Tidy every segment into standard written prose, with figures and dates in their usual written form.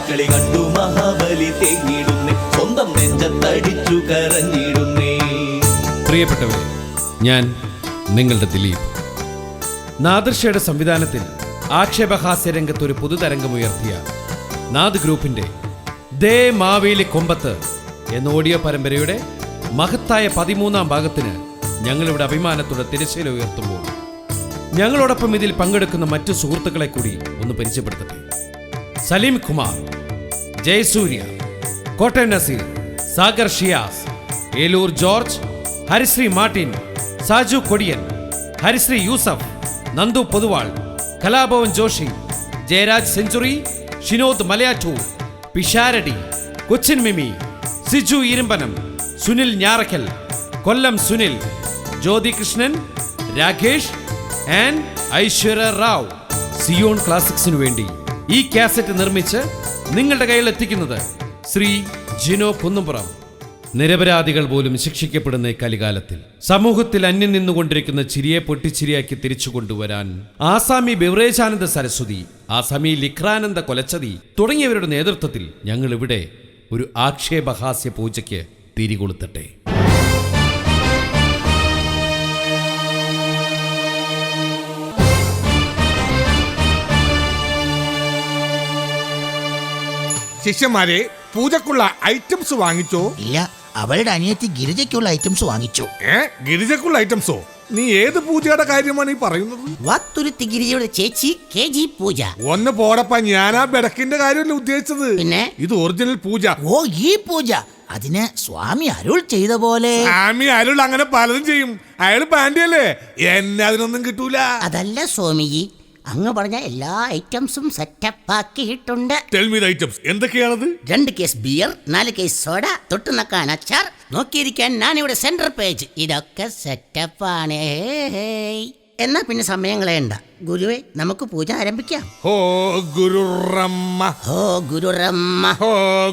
വാൽക്കളി കണ്ടു മഹാബലി തേങ്ങിടുന്നേ, സ്വന്തം നെഞ്ചത്തടിച്ചു കരഞ്ഞിടുന്നേ. പ്രിയപ്പെട്ടവരെ, ഞാൻ നിങ്ങളുടെ ദിലീപ്. നാദിർഷയുടെ സംവിധാനത്തിൽ ആക്ഷേപഹാസ്യ രംഗത്ത് ഒരു പുതുതരംഗമുയർത്തിയ നാദ് ഗ്രൂപ്പിന്റെ ദേ മാവേലി കൊമ്പത്ത് എന്ന ഓഡിയോ പരമ്പരയുടെ മഹത്തായ 13ാം ഭാഗത്തിന് ഞങ്ങളിവിടെ അഭിമാനത്തോടെ തിരശ്ശീല ഉയർത്തുമ്പോൾ ഞങ്ങളോടൊപ്പം ഇതിൽ പങ്കെടുക്കുന്ന മറ്റു സുഹൃത്തുക്കളെ കൂടി ഒന്ന് പരിചയപ്പെടുത്തട്ടെ. Salim Kumar, Jayasurya, Kottayam Nazeer, Sagar Shiyas, Eloor George, Harisree Martin, Saju Kodiyan, Harisree Yusuf, Nandu Poduval, Kalabhavan Joshy, Jayaraj Century, Shinod Malayattoor, Pisharody, Cochin Mimi, Siju Irumbanam, Sunil Njarakkal, Kollam Sunil, Jyothi Krishnan, Rakesh and Aishwarya Rao. Zion ക്ലാസിക്സിനു വേണ്ടി ഈ കാസറ്റ് നിർമ്മിച്ച് നിങ്ങളുടെ കയ്യിൽ എത്തിക്കുന്നത് ശ്രീ ജിനോ കുന്നുംപുറം. നിരപരാധികൾ പോലും ശിക്ഷിക്കപ്പെടുന്ന ഈ കലികാലത്തിൽ സമൂഹത്തിൽ അന്യം നിന്നുകൊണ്ടിരിക്കുന്ന ചിരിയെ പൊട്ടിച്ചിരിയാക്കി തിരിച്ചു കൊണ്ടുവരാൻ ആസാമി ബിവറേജാനന്ദ സരസ്വതി, ആസാമി ലിഖ്രാനന്ദ കൊലച്ചതി തുടങ്ങിയവരുടെ നേതൃത്വത്തിൽ ഞങ്ങൾ ഇവിടെ ഒരു ആക്ഷേപഹാസ്യ പൂജയ്ക്ക് തിരികൊളുത്തട്ടെ. ശിഷ്യന്മാരെ, പൂജക്കുള്ള ഐറ്റംസ് വാങ്ങിച്ചോ? ഇല്ല, അവളുടെ അനിയത്തി ഗിരിജയ്ക്കുള്ള ഐറ്റംസ് വാങ്ങിച്ചു. ഗിരിജക്കുള്ള ഐറ്റംസോ? നീ ഏത് പൂജയുടെ കാര്യമാണ് ഈ പറയുന്നത്? വത്തുരുത്തി ഗിരിജയുടെ ചേച്ചി KG പൂജ. ഒന്ന് പോടപ്പ, ഞാനാ ബെടക്കിന്റെ കാര്യമല്ല ഉദ്ദേശിച്ചത്. പിന്നെ ഇത് ഒറിജിനൽ പൂജ. ഓ, ഈ പൂജ അതിന് സ്വാമി അരുൾ ചെയ്ത പോലെ. സ്വാമി അരുൾ അങ്ങനെ പലതും ചെയ്യും. അയാള് പാൻഡിയല്ലേ, എന്നെ അതിനൊന്നും കിട്ടൂല. അതല്ല സ്വാമിജി, അങ്ങ് പറഞ്ഞ എല്ലാ ഐറ്റംസും സെറ്റപ്പ് ആക്കിയിട്ടുണ്ട്. Tell me the items. എന്തൊക്കെയാണത്? 2 കേസ് ബിയർ, 4 കേസ് സോഡ, തൊട്ടു നക്കാൻ അച്ചാർ, നോക്കിയിരിക്കാൻ ഞാനിവിടെ സെന്റർ പേജ്. ഇതൊക്കെ സെറ്റപ്പാണ്. എന്നാ പിന്നെ സമയം കളയണ്ട ഗുരുവേ, നമുക്ക് പൂജ ആരംഭിക്കാം. ഹോ ഗുരുറമ്മ, ഹോ ഗുരുറമ്മ, ഹോ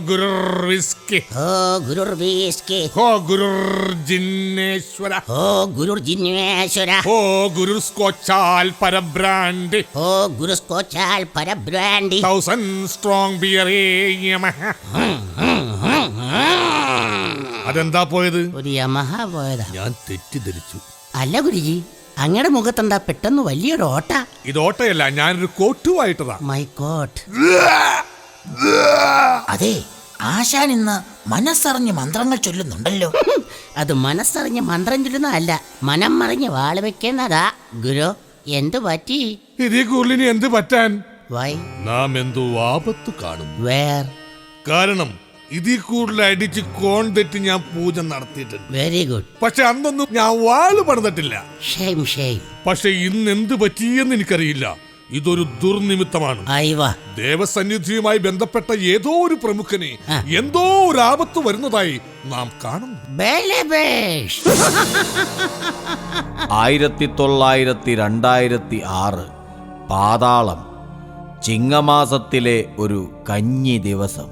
ഗുരുർവിസ്കി, ഹോ ഗുരുർവീസ്കി, ഹോ ഗുരുർജിന്നേശ്വര, ഹോ ഗുരുർജിന്വേശ്വര, ഹോ ഗുരുസ്കോച്ചാൽ പരബ്രാൻഡ്, ഹോ ഗുരുസ്കോച്ചാൽ പരബ്രാൻഡി, 1000 സ്ട്രോങ് ബിയർ. അതെന്താ പോയത്? ഒരു യമഹ പോയതാ. ഞാൻ തെറ്റിദ്ധരിച്ചു. അല്ല ഗുരുജി, അങ്ങയുടെ മുഖത്തെന്താ പെട്ടെന്ന് വലിയൊരു ഓട്ട? ഇത് ഓട്ടയല്ല, ഞാനൊരു കോട്ടുമായിട്ടതാ. My God. അതെ, ആശാൻ ഇന്ന് മനസ്സറിഞ്ഞ് മന്ത്രങ്ങൾ ചൊല്ലുന്നുണ്ടല്ലോ. അത് മനസ്സറിഞ്ഞ് മന്ത്രം ചൊല്ലുന്ന അല്ല, മനം മറിഞ്ഞ് വാള് വെക്കുന്നതാ. ഗുരു, എന്തു പറ്റി? ഇതീ കൂടുതലിന് എന്ത് പറ്റാൻ? വൈ? നാം എന്തോ ആപത്ത് കാണുന്നു. വേർ? കാരണം ഇതിൽ കൂടുതൽ അടിച്ച് കോൺ തെറ്റി ഞാൻ പൂജ നടത്തിയിട്ടുണ്ട്. Very good. പക്ഷെ അന്നൊന്നും ഞാൻ വാള് പണിതിട്ടില്ല. Shame shame. പക്ഷെ ഇന്ന് എന്ത് പറ്റിയെന്ന് എനിക്കറിയില്ല. ഇതൊരു ദുർനിമിത്തമാണ്. ദേവസന്നിധിയുമായി ബന്ധപ്പെട്ട ഏതോ ഒരു പ്രമുഖനെ എന്തോ ഒരു ആപത്ത് വരുന്നതായി നാം കാണുന്നു. 1900-2006 പാതാളം ചിങ്ങമാസത്തിലെ ഒരു കന്നി ദിവസം.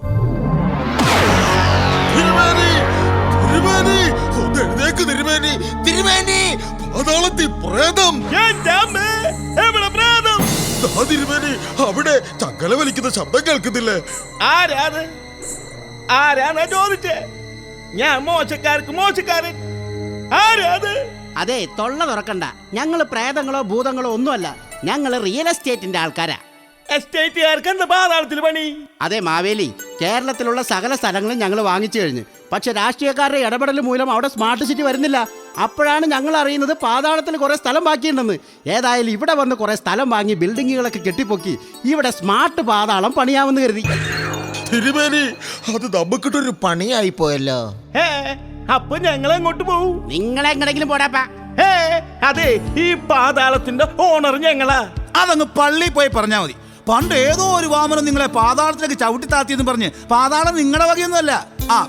അവിടെ ചങ്ങല വലിക്കുന്ന ശബ്ദം കേൾക്കുന്നില്ലേ? ആരാണ് ചോദിച്ചേ? ഞാൻ മോശക്കാർക്ക് മോശക്കാരൻ. ആരാത്? അതെ, തൊള്ള തുറക്കണ്ട. ഞങ്ങള് പ്രേതങ്ങളോ ഭൂതങ്ങളോ ഒന്നുമല്ല. ഞങ്ങള് റിയൽ എസ്റ്റേറ്റിന്റെ ആൾക്കാരാ. എസ്റ്റേറ്റുകാർക്ക് എന്താ പാതാളത്തിൽ പണി? അതെ മാവേലി, കേരളത്തിലുള്ള സകല സ്ഥലങ്ങളും ഞങ്ങൾ വാങ്ങിച്ചു കഴിഞ്ഞു. പക്ഷെ രാഷ്ട്രീയക്കാരുടെ ഇടപെടൽ മൂലം അവിടെ സ്മാർട്ട് സിറ്റി വരുന്നില്ല. അപ്പോഴാണ് ഞങ്ങൾ അറിയുന്നത് പാതാളത്തിൽ കുറെ സ്ഥലം ബാക്കിയുണ്ടെന്ന്. ഏതായാലും ഇവിടെ വന്ന് കുറെ സ്ഥലം വാങ്ങി ബിൽഡിങ്ങുകളൊക്കെ കെട്ടിപ്പൊക്കി ഇവിടെ സ്മാർട്ട് പാതാളം പണിയാമെന്ന് കരുതി. തിരുമേനി, അത് നമുക്കിട്ടൊരു പണിയായി പോയല്ലോ. അപ്പൊ ഞങ്ങൾ എങ്ങോട്ട് പോവും? നിങ്ങളെങ്ങടെങ്കിലും പോടാപ്പാ. അതെ, ഈ പാതാളത്തിന്റെ ഓണർ ഞങ്ങളാ. അതങ്ങ് പള്ളി പോയി പറഞ്ഞാൽ മതി. പണ്ട് ഏതോ ഒരു വാമനം നിങ്ങളെ പാതാളത്തിലേക്ക് ചവിട്ടി താത്തിയെന്ന് പറഞ്ഞ് പാതാളം നിങ്ങളുടെ വകയൊന്നുമല്ല.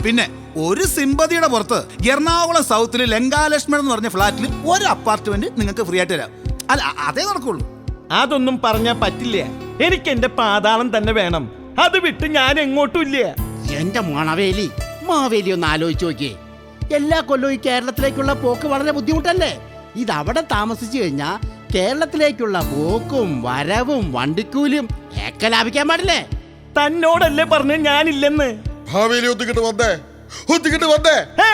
പിന്നെ ഒരു സിമ്പതിയുടെ പുറത്ത് എറണാകുളം സൗത്തിൽ ലങ്കാലക്ഷ്മൺ എന്ന് പറഞ്ഞ ഫ്ലാറ്റിൽ ഒരു അപ്പാർട്ട്മെന്റ് നിങ്ങൾക്ക് ഫ്രീ ആയിട്ട് തരാം. അല്ല, അതേ നടക്കുള്ളൂ. അതൊന്നും പറഞ്ഞാ പറ്റില്ല. എനിക്ക് എന്റെ പാതാളം തന്നെ വേണം. അത് വിട്ട് ഞാൻ എങ്ങോട്ടും ഇല്ല. എന്റെ മണവേലി, മാവേലി ഒന്ന് ആലോചിച്ച് നോക്കിയേ. എല്ലാ കൊല്ലവും ഈ കേരളത്തിലേക്കുള്ള പോക്ക് വളരെ ബുദ്ധിമുട്ടല്ലേ? ഇതവിടെ താമസിച്ചു കഴിഞ്ഞാൽ കേരളത്തിലേക്കുള്ള പോക്കും വരവും വണ്ടിക്കൂലിയും ഒക്കെ ലാഭിക്കാൻ പാടില്ലേ? തന്നോടല്ലേ പറഞ്ഞ ഞാനില്ലെന്ന്. ഭാവിയിൽ ഒത്തുകിട്ട് വന്നേ, ഒത്തുകിട്ട് വന്നേ. ഹേ,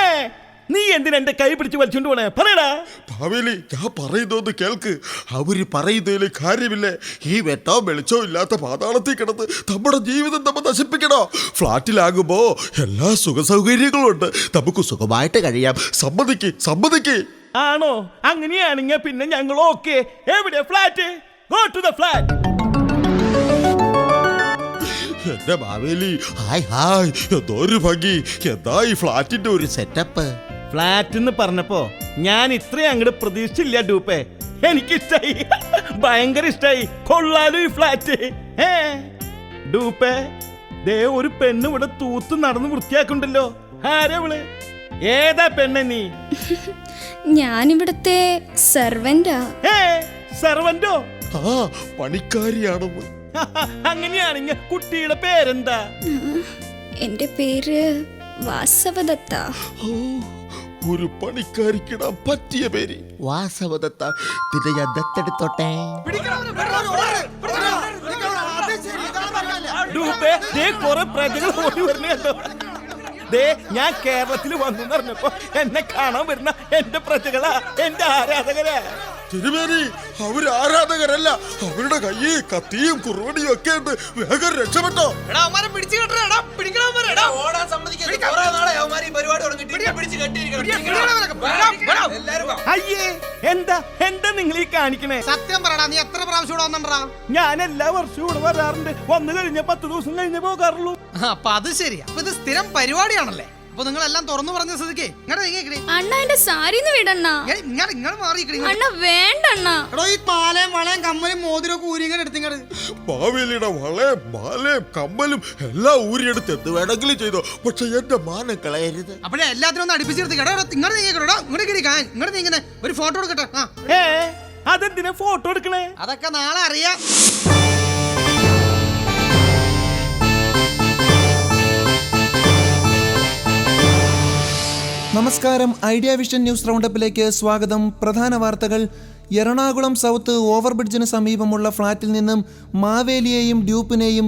നീ എന്തിനാ എന്റെ കൈ പിടിച്ച് വലിച്ചോണ്ട് പോണേ? പറയടാ. ഭാവിയിൽ ഞാൻ പറയുന്നൊന്ന് കേൾക്ക്. അവര് പറയുന്നതിൽ കാര്യമില്ലേ? ഈ വെട്ടോ വെളിച്ചോ ഇല്ലാത്ത പാതാളത്തിൽ കിടന്ന് നമ്മുടെ ജീവിതം നമ്മ നശിപ്പിക്കണോ? ഫ്ലാറ്റിലാകുമ്പോ എല്ലാ സുഖ സൗകര്യങ്ങളും ഉണ്ട്, നമുക്ക് സുഖമായിട്ട് കഴിയാം. സമ്മതിക്ക്, സമ്മതിക്ക്. ആണോ? അങ്ങനെയാണെങ്കിൽ പിന്നെ ഞങ്ങൾ ഓക്കെ. എവിടെ flat? Go to the flat. എന്റെ ഭാവിയില് ഹായ് ഹായ്, എന്തോ ഒരു ഭംഗി. എന്താ ഈ ഫ്ലാറ്റിന്റെ ഒരു സെറ്റപ്പ്. ഫ്ലാറ്റ് എന്ന് പറഞ്ഞപ്പോ ഞാൻ ഇത്രയും അങ്ങോട്ട് പ്രതീക്ഷിച്ചില്ല ഡൂപ്പേ. എനിക്കിഷ്ടായി, ഭയങ്കര ഇഷ്ടായി. കൊള്ളാലോ ഈ ഫ്ലാറ്റ്. ഡൂപ്പേ, ദേ ഒരു പെണ്ണ് ഇവിടെ തൂത്ത് നടന്ന് വൃത്തിയാക്കുണ്ടല്ലോ. ആരവള്? ഏതാ പെണ്ണ നീ? ഞാനിവിടത്തെ സെർവന്റാ. സെർവന്റോ? ആ, പണിക്കാരിയാണെന്ന്. അങ്ങനെയാണെങ്കിൽ കുട്ടിയുടെ പേരെന്താ? എന്റെ പേര് വാസവദത്ത. ഒരു പണിക്കാരിക്കിടാൻ പറ്റിയ പേര് വാസവദത്ത. പിന്നെ ഞാൻ ദത്തെടുത്തോട്ടെ. ഡൂപ്പേ, ദേ കുറെ പ്രജകൾ ഓടി വരുന്നുണ്ടോ? ദേ ഞാൻ കേരളത്തിൽ വന്നു പറഞ്ഞപ്പോ എന്നെ കാണാൻ വരുന്ന എന്റെ പ്രജകളാ, എന്റെ ആരാധകരാ. തിരുമേനി, അവര് ആരാധകരല്ല. അവരുടെ കയ്യിൽ കത്തിയും കുറുവടിയും ഒക്കെ ഉണ്ട്. വേഗം രക്ഷപ്പെട്ടോ. അയ്യേ, എന്താ എന്താ നിങ്ങൾ ഈ കാണിക്കണേ? സത്യം പറയടാ, നീ എത്ര പ്രാവശ്യം വന്നിട്ടാ? ഞാൻ എല്ലാ വർഷവും ഇവിടെ വരാറുണ്ട്. വന്നു കഴിഞ്ഞ 10 ദിവസം കഴിഞ്ഞ് പോകാറുള്ളൂ. അപ്പൊ അത് ശരി. അപ്പൊ ഇത് സ്ഥിരം പരിപാടിയാണല്ലേ? അപ്പൊ നിങ്ങൾ എല്ലാം തുറന്നു പറഞ്ഞ സ്ഥിതിക്ക് അണ്ണ എന്റെ സാരിന്ന് വിടണ്ണ. അണ്ണ വേണ്ടണ്ണ. ഈ മാലയും വളയും കമ്മലും മോതിരൊക്കെ ഊരിങ്ങനെ എടുത്തിങ്ങട്. ഭാവിയിലിടെ വളയും മാലയും കമ്മലും എല്ലാം ഊരിയെടുത്ത് എന്ത് വേണമെങ്കിലും ചെയ്തോ, പക്ഷെ എന്റെ മാനം കളയരുത്. അപ്പഴേ എല്ലാത്തിനും ഒന്ന് അടുപ്പിച്ചെടുത്ത് ഇങ്ങോട്ട് നീങ്ങനെ ഒരു ഫോട്ടോ എടുക്കട്ടെ. അതെന്തിനാ ഫോട്ടോ എടുക്കണേ? അതൊക്കെ നാളെ അറിയാം. നമസ്കാരം. ഐഡിയ വിഷൻ ന്യൂസ് റൗണ്ടപ്പിലേക്ക് സ്വാഗതം. പ്രധാന വാർത്തകൾ. എറണാകുളം സൗത്ത് ഓവർബ്രിഡ്ജിന് സമീപമുള്ള ഫ്ളാറ്റിൽ നിന്നും മാവേലിയെയും ഡ്യൂപ്പിനെയും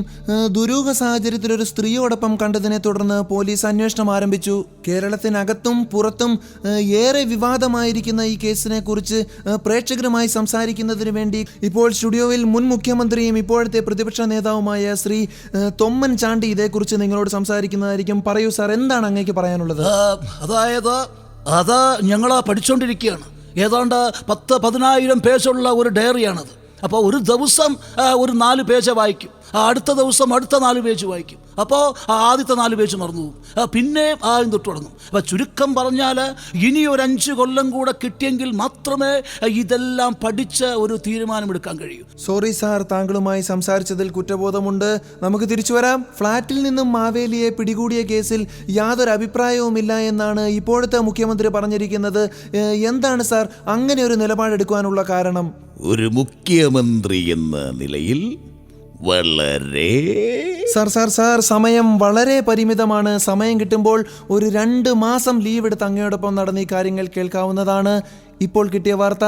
ദുരൂഹ സാഹചര്യത്തിൽ ഒരു സ്ത്രീയോടൊപ്പം കണ്ടതിനെ തുടർന്ന് പോലീസ് അന്വേഷണം ആരംഭിച്ചു. കേരളത്തിനകത്തും പുറത്തും ഏറെ വിവാദമായിരിക്കുന്ന ഈ കേസിനെ കുറിച്ച് പ്രേക്ഷകരുമായി സംസാരിക്കുന്നതിന് വേണ്ടി ഇപ്പോൾ സ്റ്റുഡിയോയിൽ മുൻ മുഖ്യമന്ത്രിയും ഇപ്പോഴത്തെ പ്രതിപക്ഷ നേതാവുമായ ശ്രീ തൊമ്മൻ ചാണ്ടി ഇതേക്കുറിച്ച് നിങ്ങളോട് സംസാരിക്കുന്നതായിരിക്കും. പറയൂ സാർ, എന്താണ് അങ്ങേക്ക് പറയാനുള്ളത്? അതായത് അത് ഞങ്ങൾ പഠിച്ചുകൊണ്ടിരിക്കുകയാണ്. ഏതാണ്ട് 10,000 പേജുള്ള ഒരു ഡയറിയാണത്. അപ്പോൾ ഒരു ദിവസം ഒരു 4 പേജ് വായിക്കും, അടുത്ത ദിവസം അടുത്ത 4 പേജ് വായിക്കും. അപ്പോൾ ആദ്യത്തെ 4 പേജ് മറന്നു പോകും, പിന്നെ ആദ്യം തൊട്ട് തുടങ്ങും. അപ്പോൾ ചുരുക്കം പറഞ്ഞാൽ ഇനി ഒരു 5 കൊല്ലം കൂടെ കിട്ടിയെങ്കിൽ മാത്രമേ ഇതെല്ലാം പഠിച്ച് ഒരു തീരുമാനമെടുക്കാൻ കഴിയൂ. സോറി സാർ, താങ്കളുമായി സംസാരിച്ചതിൽ കുറ്റബോധമുണ്ട്. നമുക്ക് തിരിച്ചു വരാം. ഫ്ളാറ്റിൽ നിന്നും മാവേലിയെ പിടികൂടിയ കേസിൽ യാതൊരു അഭിപ്രായവുമില്ല എന്നാണ് ഇപ്പോഴത്തെ മുഖ്യമന്ത്രി പറഞ്ഞിരിക്കുന്നത്. എന്താണ് സാർ അങ്ങനെ ഒരു നിലപാടെടുക്കാനുള്ള കാരണം? ഒരു മുഖ്യമന്ത്രി എന്ന നിലയിൽ വളരെ സാർ സമയം വളരെ പരിമിതമാണ്. സമയം കിട്ടുമ്പോൾ ഒരു 2 മാസം ലീവ് എടുത്ത് അങ്ങയോടൊപ്പം നടന്ന ഈ കാര്യങ്ങൾ കേൾക്കാവുന്നതാണ്. ഇപ്പോൾ കിട്ടിയ വാർത്ത: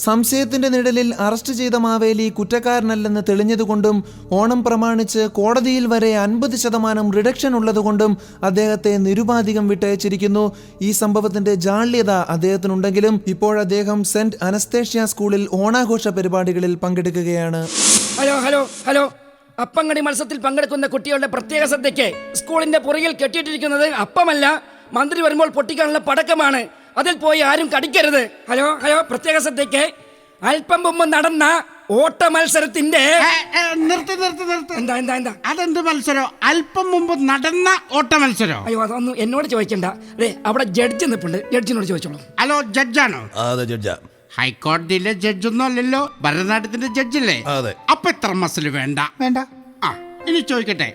സംശയത്തിന്റെ നിഴലിൽ അറസ്റ്റ് ചെയ്ത മാവേലി കുറ്റക്കാരനല്ലെന്ന് തെളിഞ്ഞതുകൊണ്ടും ഓണം പ്രമാണിച്ച് കോടതിയിൽ വരെ 50% റിഡക്ഷൻ ഉള്ളതുകൊണ്ടും അദ്ദേഹത്തെ നിരുപാധികം വിട്ടയച്ചിരിക്കുന്നു. ഈ സംഭവത്തിന്റെ ജാള്യത അദ്ദേഹത്തിനുണ്ടെങ്കിലും ഇപ്പോൾ അദ്ദേഹം സെന്റ് അനസ്തേഷ്യ സ്കൂളിൽ ഓണാഘോഷ പരിപാടികളിൽ പങ്കെടുക്കുകയാണ്. ഹലോ അപ്പങ്കടി മത്സരത്തിൽ പങ്കെടുക്കുന്ന കുട്ടികളുടെ പ്രത്യേക ശ്രദ്ധയ്ക്ക് സ്കൂളിന്റെ പുറകിൽ കെട്ടിയിട്ടിരിക്കുന്നത് അപ്പമല്ല, മന്ത്രി വരുമ്പോൾ പൊട്ടിക്കാനുള്ള പടക്കമാണ്. അതിൽ പോയി ആരും കടിക്കരുത്. ഹലോ പ്രത്യേക ശ്രദ്ധയ്ക്ക്. അല്പം മുമ്പ് നടന്ന ഓട്ട മത്സരത്തിന്റെ എന്താ അതെന്ത് മത്സരം? അല്പം മുമ്പ് നടന്ന ഓട്ട മത്സരം? അയ്യോ, അതൊന്നും എന്നോട് ചോദിക്കണ്ട. അവിടെ ജഡ്ജ് നിൽപ്പുണ്ട്, ജഡ്ജിനോട് ചോദിച്ചോളൂ. ഹലോ, ജഡ്ജാണോ? അതെ, ജഡ്ജാ. ഹൈക്കോടതിയിലെ ജഡ്ജൊന്നും അല്ലല്ലോ, ഭരതനാട്യത്തിന്റെ ജഡ്ജല്ലേ? അതെ. അപ്പൊ എത്ര മസിൽ വേണ്ട. ആ, ഇനി ചോദിക്കട്ടെ,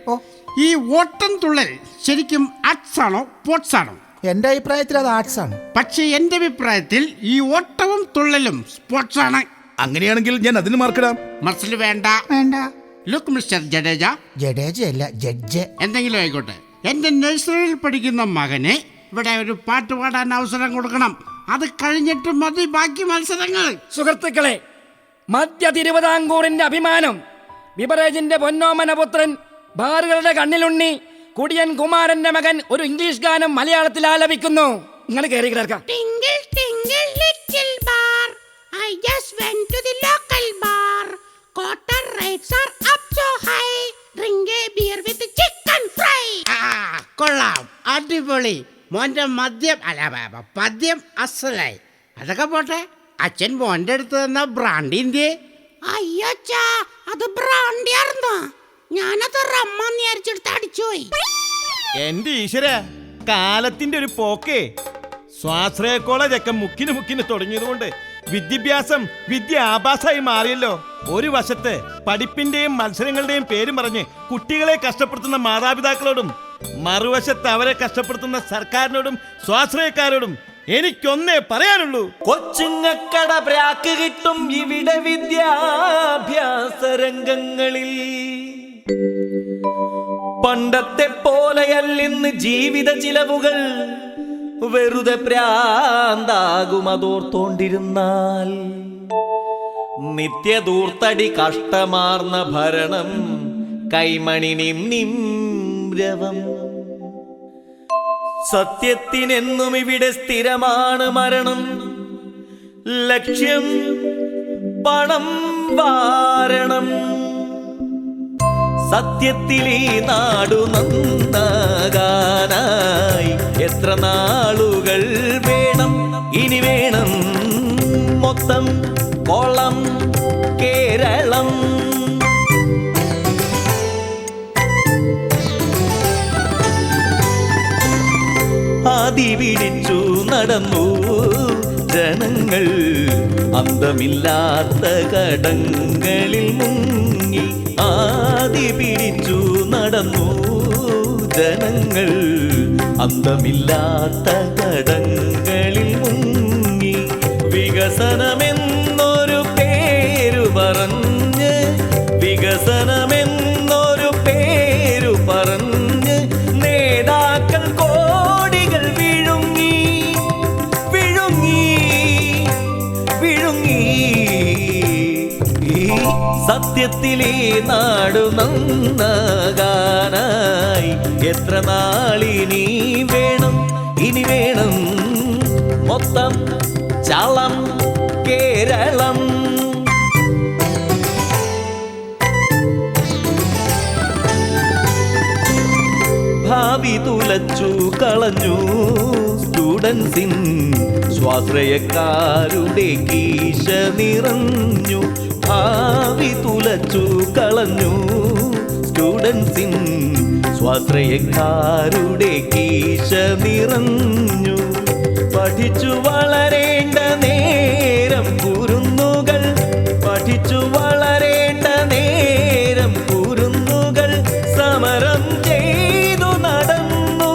ഈ ഓട്ടം തുള്ളൽ ശരിക്കും ആർട്സ് ആണോ സ്പോർട്സ് ആണോ? എന്റെ അഭിപ്രായത്തിൽ അത് ആർട്സ് ആണ്. പക്ഷെ എന്റെ അഭിപ്രായത്തിൽ ഈ ഓട്ടവും തുള്ളലും സ്പോർട്സ് ആണ്. അങ്ങനെയാണെങ്കിൽ ഞാൻ അതിന് മാർക്കിടാം. മസിൽ വേണ്ട. ലുക്ക് മിസ്റ്റർ ജഡേജയല്ല, ജഡ്ജ്. എന്തെങ്കിലും ആയിക്കോട്ടെ, എന്റെ നഴ്സറിയിൽ പഠിക്കുന്ന മകന് ഇവിടെ ഒരു പാട്ട് പാടാൻ അവസരം കൊടുക്കണം. അത് കഴിഞ്ഞിട്ട് മതി ബാക്കി മത്സരങ്ങൾ. സുഹൃത്തുക്കളെ, മധ്യ തിരുവിതാംകൂറിന്റെ അഭിമാനം, ബിബറേജിന്റെ പൊന്നോമനപുത്രൻ ബാറുകളുടെ കണ്ണിലുണ്ണി കുടിയൻ കുമാരന്റെ മകൻ ഒരു ഇംഗ്ലീഷ് ഗാനം മലയാളത്തിൽ ആലപിക്കുന്നു. ഇങ്ങനെ കയറി കിടക്കാം. കൊള്ളാം, അടിപൊളി. മോന്റെ മദ്യം അല്ല പദ്യം അസലായി. അതൊക്കെ പോട്ടെ, അച്ഛൻ മോന്റെ അടുത്ത് തന്ന ബ്രാൻഡിന്റെ. അയ്യോച്ചാ, അത് ബ്രാണ്ടിയാർന്നോ? ഞാനത് റമ്മാന്ന് വിചാരിച്ചെടുത്ത് അടിച്ചുപോയി. എന്റെ ഈശ്വര, കാലത്തിന്റെ ഒരു പോക്കേ. സ്വാശ്രയക്കോളേജൊക്കെ മുക്കിന് തുടങ്ങിയതുകൊണ്ട് വിദ്യാഭ്യാസം വിദ്യ ആഭാസമായി മാറിയല്ലോ. ഒരു വശത്ത് പഠിപ്പിന്റെയും മത്സരങ്ങളുടെയും പേരും പറഞ്ഞ് കുട്ടികളെ കഷ്ടപ്പെടുത്തുന്ന മാതാപിതാക്കളോടും മറുവശത്ത് അവരെ കഷ്ടപ്പെടുത്തുന്ന സർക്കാരിനോടും സ്വാശ്രയക്കാരോടും എനിക്കൊന്നേ പറയാനുള്ളൂ. കൊച്ചുങ്ങക്കട പ്രാക്ക് കിട്ടും ഇവിടെ വിദ്യാഭ്യാസ രംഗങ്ങളിൽ. പണ്ടത്തെ പോലെയല്ലിന്ന് ജീവിത ചിലവുകൾ. വെറുതെ പ്രാന്താകും അതോർത്തോണ്ടിരുന്നാൽ. നിത്യദൂർത്തടി കഷ്ടമാർന്ന ഭരണം കൈമണി നിമ്രവം. സത്യത്തിനെന്നും ഇവിടെ സ്ഥിരമാണ് മരണം. ലക്ഷ്യം പണം വാരണം. സത്യത്തിൽ ഈ നാടു നന്നാകാനായി എത്ര നാളുകൾ വേണം? ഇനി വേണം മൊത്തം കോളം കേരളം. ആദി പിടിച്ചു നടന്നു ജനങ്ങൾ. അന്തമില്ലാത്ത കടങ്ങളിൽ മുങ്ങി. ആദി പിടിച്ചു നടന്നു ജനങ്ങൾ. അന്തമില്ലാത്ത കടങ്ങളിൽ മുങ്ങി. വികസനമെന്നൊരു പേരു പറഞ്ഞ്, വികസനമെന്നൊരു പേരു പറഞ്ഞ് നേതാക്കൾ കോടികൾ വിഴുങ്ങി വിഴുങ്ങി വിഴുങ്ങി. സത്യത്തിൽ ഈ നാടു നന്നാകാനായി എത്ര നാളിനി വേണം? ഇനി വേണം മൊത്തം ചളം കേരളം. ഭാവി തുലച്ചു കളഞ്ഞു സ്റ്റുഡൻസിൻ. സ്വാശ്രയക്കാരുടെ കീശ നിറഞ്ഞു. ഭാവി തുലച്ചു കളഞ്ഞു സ്റ്റുഡൻസിൻ. സ്വാശ്രയക്കാരുടെ കീശ നിറഞ്ഞു. പഠിച്ചു വളരേണ്ട നേരം കുരുന്നുകൾ. പഠിച്ചു വളരേണ്ട നേരം കുരുന്നുകൾ സമരം ചെയ്തു നടന്നു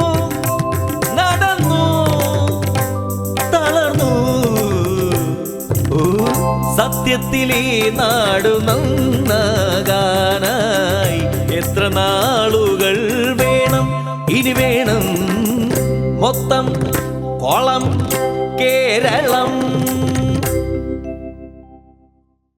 നടന്നു തളർന്നു. സത്യത്തിൽ ഈ നാടു നന്നാകാനായി എത്ര നാളുകൾ വേണം? ഇനി വേണം മൊത്തം കോളം കേരളം.